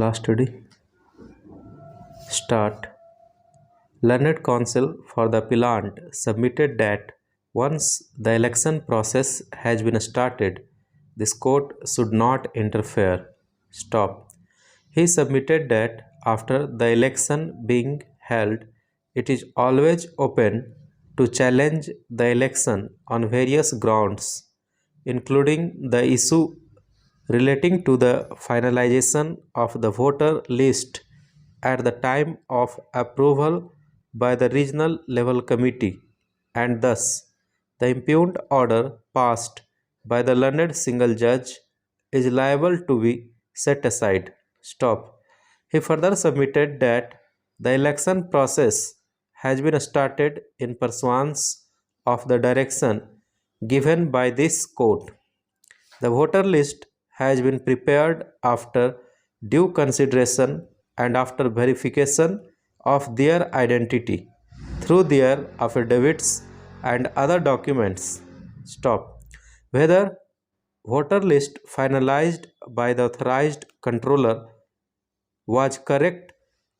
Last study. Start. Learned Council for the Appellant submitted that once the election process has been started, this court should not interfere. Stop. He submitted that after the election being held, it is always open to challenge the election on various grounds, including the issue relating to the finalization of the voter list at the time of approval by the regional level committee, and thus the impugned order passed by the learned single judge is liable to be set aside. Stop. He further submitted that the election process has been started in pursuance of the direction given by this court. The voter list has been prepared after due consideration and after verification of their identity through their affidavits and other documents. Stop. Whether voter list finalized by the authorized controller was correct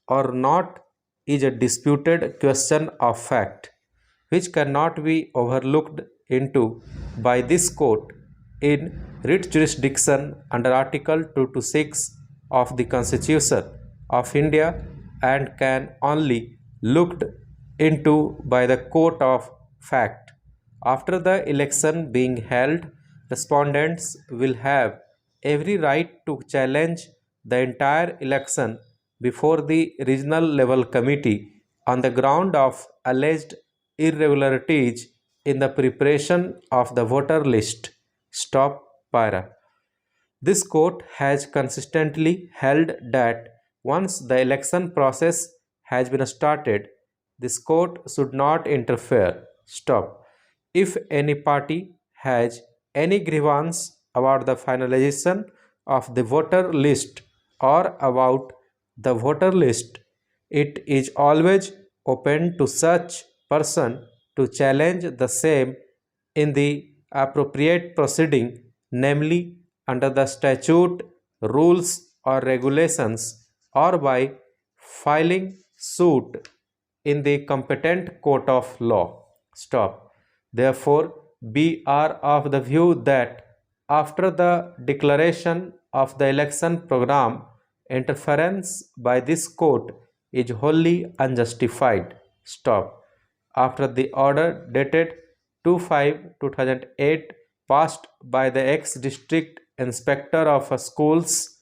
or not is a disputed question of fact, which cannot be overlooked into by this court in writ jurisdiction under Article 226 of the Constitution of India and can only looked into by the court of fact. After the election being held, respondents will have every right to challenge the entire election before the regional level committee on the ground of alleged irregularities in the preparation of the voter list. Stop para. This court has consistently held that once the election process has been started, this court should not interfere. Stop. If any party has any grievance about the finalization of the voter list or about the voter list, it is always open to such person to challenge the same in the appropriate proceeding, namely under the statute, rules, or regulations, or by filing suit in the competent court of law. Stop. Therefore, we are of the view that after the declaration of the election program, interference by this court is wholly unjustified. Stop. After the order dated 2/5/2008 passed by the ex-district inspector of schools,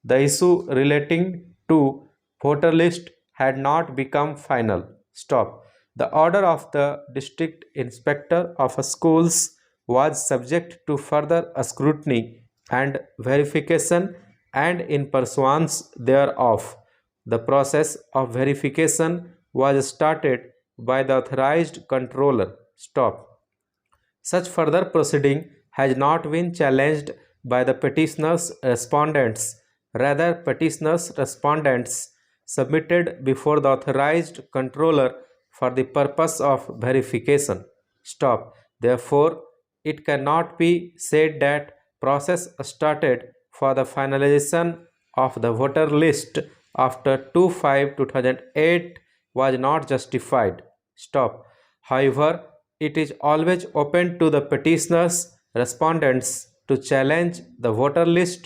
the issue relating to voter list had not become final. Stop. The order of the district inspector of schools was subject to further scrutiny and verification, and in pursuance thereof, the process of verification was started by the authorized controller. Stop. Such further proceeding has not been challenged by the petitioner's respondents. Rather, petitioner's respondents submitted before the authorized controller for the purpose of verification. Stop. Therefore, it cannot be said that process started for the finalization of the voter list after 2/5/2008 was not justified. Stop. However, it is always open to the petitioner's respondents to challenge the voter list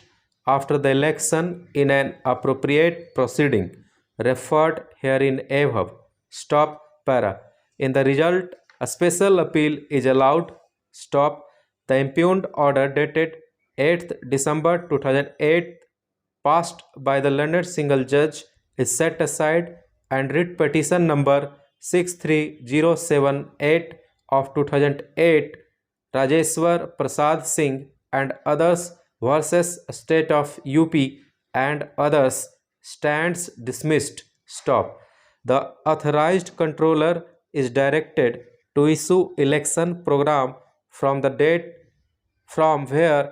after the election in an appropriate proceeding referred herein above. Stop para. In the result, a special appeal is allowed. Stop. The impugned order dated 8th December 2008 passed by the learned single judge is set aside, and writ petition number 63078 of 2008 Rajeshwar Prasad Singh and others versus State of UP and others stands dismissed. Stop. The authorized controller is directed to issue election program from the date from where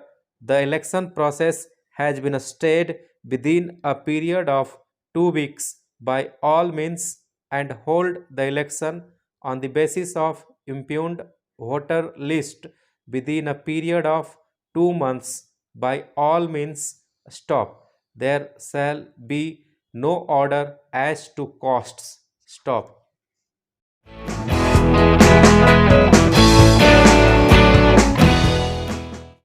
the election process has been stayed within a period of 2 weeks by all means, and hold the election on the basis of impugned voter list within a period of 2 months by all means. Stop. There shall be no order as to costs. Stop.